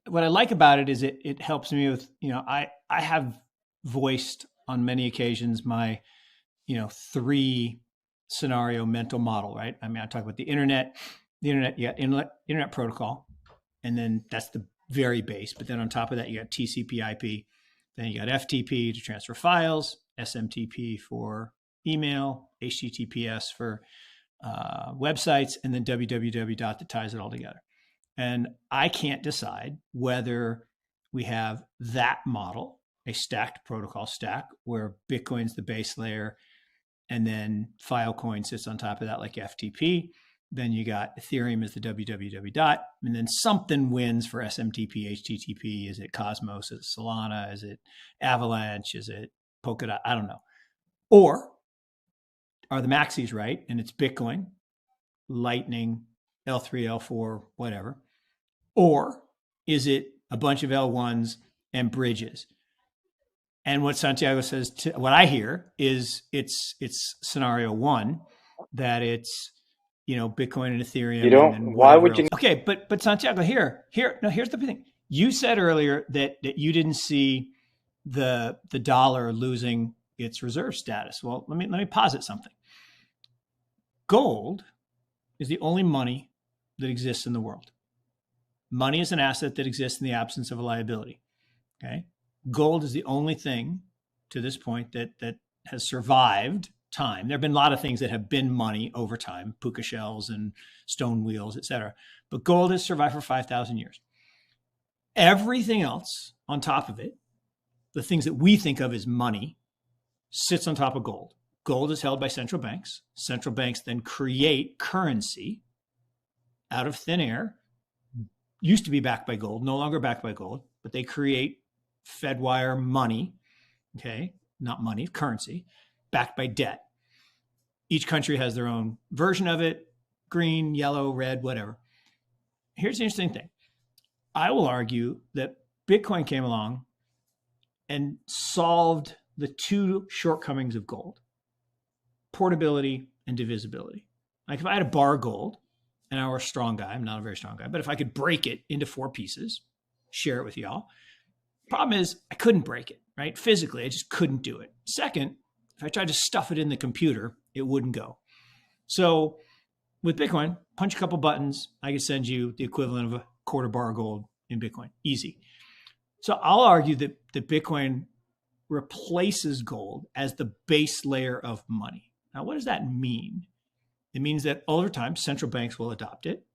what I like about it is it helps me with, I have voiced on many occasions my, three scenario mental model, right? I mean, I talk about the internet, you got internet protocol, and then that's the very base. But then on top of that, you got TCP/IP, then you got FTP to transfer files, SMTP for email, HTTPS for websites, and then www that ties it all together. And I can't decide whether we have that model, a stacked protocol stack, where Bitcoin's the base layer, and then Filecoin sits on top of that like FTP. Then you got Ethereum as the www dot, and then something wins for SMTP, HTTP. Is it Cosmos? Is it Solana? Is it Avalanche? Is it Polkadot? I don't know. Or are the maxis right? And it's Bitcoin, Lightning, L3, L4, whatever. Or is it a bunch of L1s and bridges? And what Santiago says, what I hear is it's scenario one, that it's, Bitcoin and Ethereum. You don't, and why would you? Okay, but Santiago, here's the thing. You said earlier that you didn't see the dollar losing its reserve status. Well, let me posit something. Gold is the only money that exists in the world. Money is an asset that exists in the absence of a liability. Okay. Gold is the only thing to this point that has survived time. There have been a lot of things that have been money over time, puka shells and stone wheels, et cetera. But gold has survived for 5,000 years. Everything else on top of it, the things that we think of as money, sits on top of gold. Gold is held by central banks. Central banks then create currency out of thin air. Used to be backed by gold, no longer backed by gold, but they create Fedwire money, okay, not money, currency, backed by debt. Each country has their own version of it, green, yellow, red, whatever. Here's the interesting thing. I will argue that Bitcoin came along and solved the two shortcomings of gold: portability and divisibility. Like if I had a bar of gold and I were a strong guy, I'm not a very strong guy, but if I could break it into 4 pieces, share it with y'all. Problem is I couldn't break it, right? Physically, I just couldn't do it. Second, if I tried to stuff it in the computer, it wouldn't go. So with Bitcoin, punch a couple buttons, I could send you the equivalent of a quarter bar of gold in Bitcoin. Easy. So I'll argue that Bitcoin replaces gold as the base layer of money. Now, what does that mean? It means that over time, central banks will adopt it.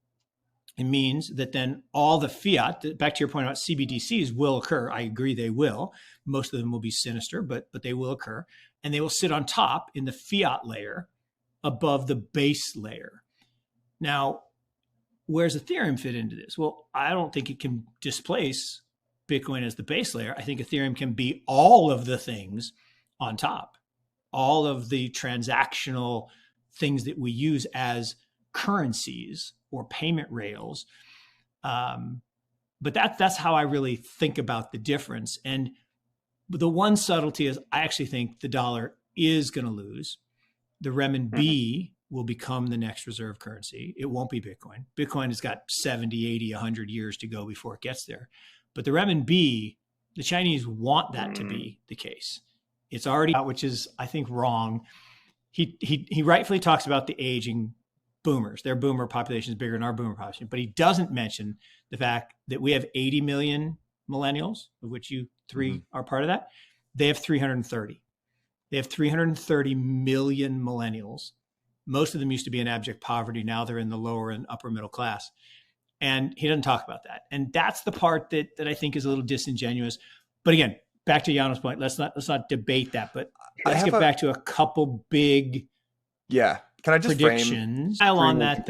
It means that then all the fiat, back to your point about CBDCs, will occur. I agree they will. Most of them will be sinister, but they will occur. And they will sit on top in the fiat layer above the base layer. Now, where's Ethereum fit into this? Well, I don't think it can displace Bitcoin as the base layer. I think Ethereum can be all of the things on top, all of the transactional things that we use as currencies or payment rails. But that's how I really think about the difference. And the one subtlety is I actually think the dollar is going to lose. The renminbi will become the next reserve currency. It won't be Bitcoin. Bitcoin has got 70, 80, 100 years to go before it gets there. But the renminbi, the Chinese want that to be the case. It's already out, which is, I think, wrong. He rightfully talks about the aging boomers. Their boomer population is bigger than our boomer population, but he doesn't mention the fact that we have 80 million millennials, of which you three are part of that. They have 330. They have 330 million millennials. Most of them used to be in abject poverty. Now they're in the lower and upper middle class. And he doesn't talk about that. And that's the part that I think is a little disingenuous. But again, back to Jano's point, let's not debate that, but let's get back to a couple big can I just predictions on that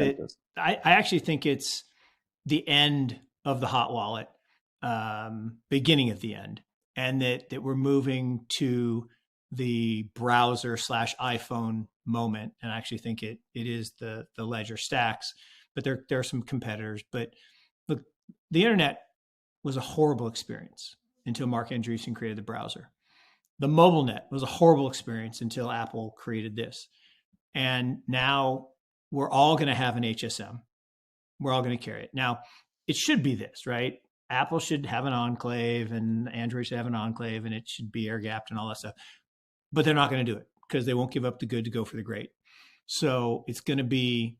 I actually think it's the end of the hot wallet, beginning of the end, and that we're moving to the browser / iPhone moment. And I actually think it is the ledger stacks, but there are some competitors. But look, the internet was a horrible experience until Mark Andreessen created the browser. The mobile net was a horrible experience until Apple created this. And now we're all going to have an HSM. We're all going to carry it. Now, it should be this, right? Apple should have an enclave and Android should have an enclave and it should be air gapped and all that stuff. But they're not going to do it because they won't give up the good to go for the great. So it's going to be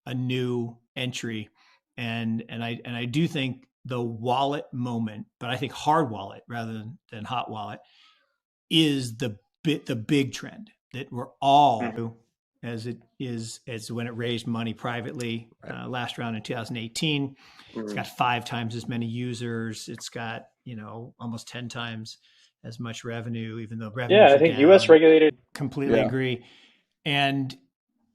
a new entry. And I do think the wallet moment, but I think hard wallet rather than hot wallet is the big trend that we're all as it is as when it raised money privately last round in 2018. It's got 5 times as many users. It's got, almost 10 times as much revenue, even though revenue. Yeah, I think U.S. regulated. Completely agree. And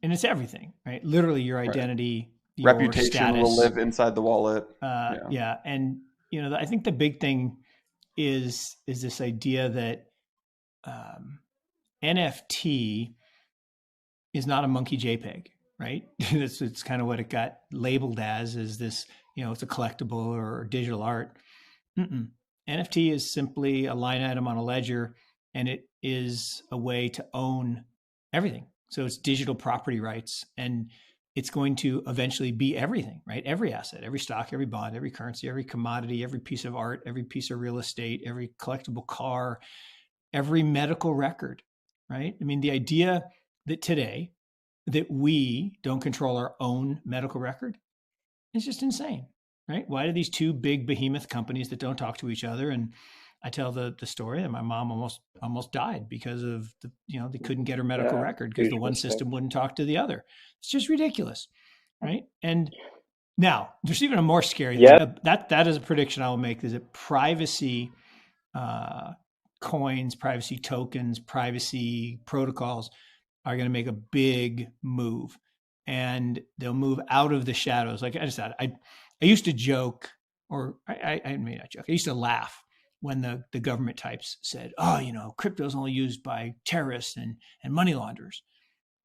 it's everything, right? Literally your identity, your reputation status will live inside the wallet. And I think the big thing is this idea that NFT is not a monkey JPEG, right? It's kind of what it got labeled as, is this, it's a collectible or digital art. NFT is simply a line item on a ledger, and it is a way to own everything. So it's digital property rights, and it's going to eventually be everything, right? Every asset, every stock, every bond, every currency, every commodity, every piece of art, every piece of real estate, every collectible car, every medical record, right? I mean, the idea that today that we don't control our own medical record is just insane, right? Why do these 2 big behemoth companies that don't talk to each other? And I tell the story that my mom almost died because of they couldn't get her medical record because the one system wouldn't talk to the other. It's just ridiculous, right? And now there's even a more scary thing. That is a prediction I will make, is that privacy coins, privacy tokens, privacy protocols are going to make a big move, and they'll move out of the shadows. Like I used to joke, or I may not joke. I used to laugh when the government types said, crypto is only used by terrorists and money launderers.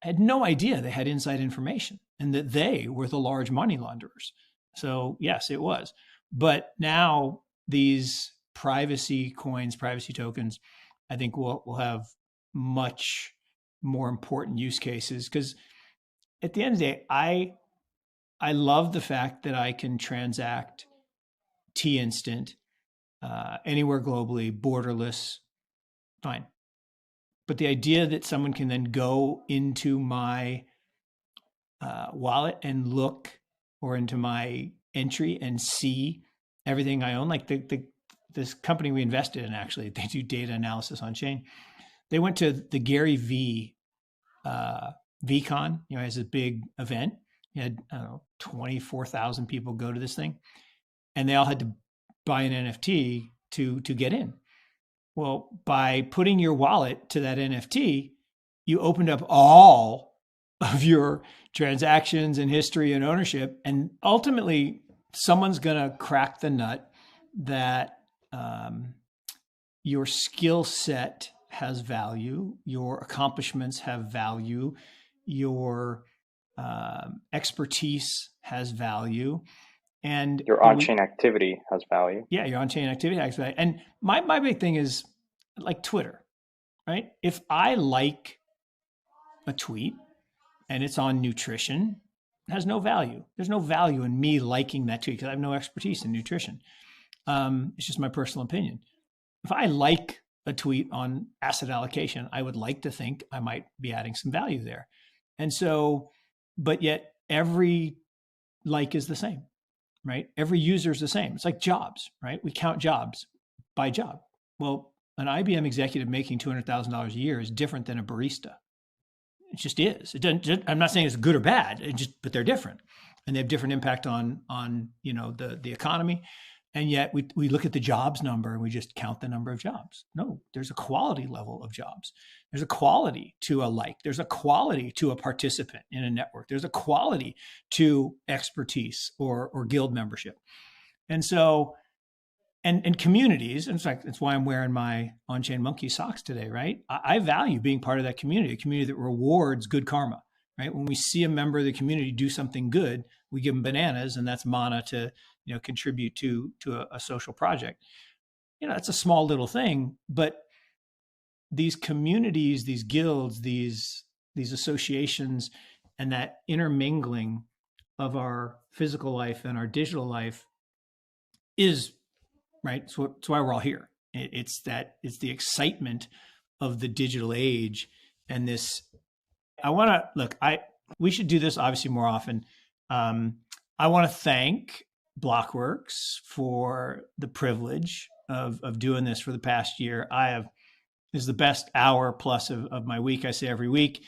I had no idea they had inside information and that they were the large money launderers. So yes, it was. But now these privacy coins, privacy tokens, I think will have much more important use cases, because at the end of the day, I love the fact that I can transact T-instant anywhere globally, borderless, fine. But the idea that someone can then go into my wallet and look, or into my entry and see everything I own, like this company we invested in, actually, they do data analysis on chain. They went to the Gary V VCon, as a big event. He had 24,000 people go to this thing, and they all had to buy an NFT to get in. Well, by putting your wallet to that NFT, you opened up all of your transactions and history and ownership. And ultimately, someone's going to crack the nut that your skill set has value, your accomplishments have value, your expertise has value, and your on-chain activity has value. Yeah, your on-chain activity has value. And my big thing is like Twitter, right? If I like a tweet and it's on nutrition, it has no value. There's no value in me liking that tweet because I have no expertise in nutrition. It's just my personal opinion. If I like a tweet on asset allocation, I would like to think I might be adding some value there. And so, but yet every like is the same, right? Every user is the same. It's like jobs, right? We count jobs by job. Well, an IBM executive making $200,000 a year is different than a barista. It just is. It doesn't. I'm not saying it's good or bad. But they're different, and they have different impact on the economy. And yet we look at the jobs number and we just count the number of jobs. No, there's a quality level of jobs. There's a quality to a like. There's a quality to a participant in a network. There's a quality to expertise or guild membership. And so, and communities, in fact, that's why I'm wearing my on-chain monkey socks today, right? I value being part of that community, a community that rewards good karma, right? When we see a member of the community do something good, we give them bananas, and that's mana to contribute to a social project. It's a small little thing, but these communities, these guilds, these associations, and that intermingling of our physical life and our digital life is, right? It's why we're all here. It's the excitement of the digital age and this. I want to look. We should do this obviously more often. I want to thank Blockworks for the privilege of doing this for the past year. This is the best hour plus of my week. I say every week.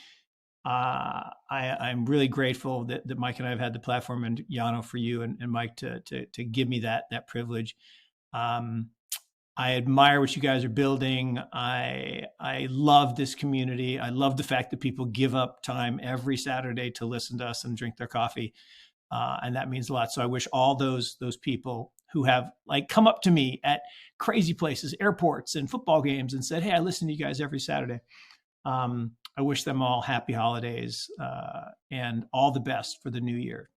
I'm really grateful that Mike and I have had the platform, and Yano for you and Mike to give me that privilege. I admire what you guys are building. I love this community. I love the fact that people give up time every Saturday to listen to us and drink their coffee. And that means a lot. So I wish all those people who have like come up to me at crazy places, airports and football games and said, "Hey, I listen to you guys every Saturday." I wish them all happy holidays and all the best for the new year.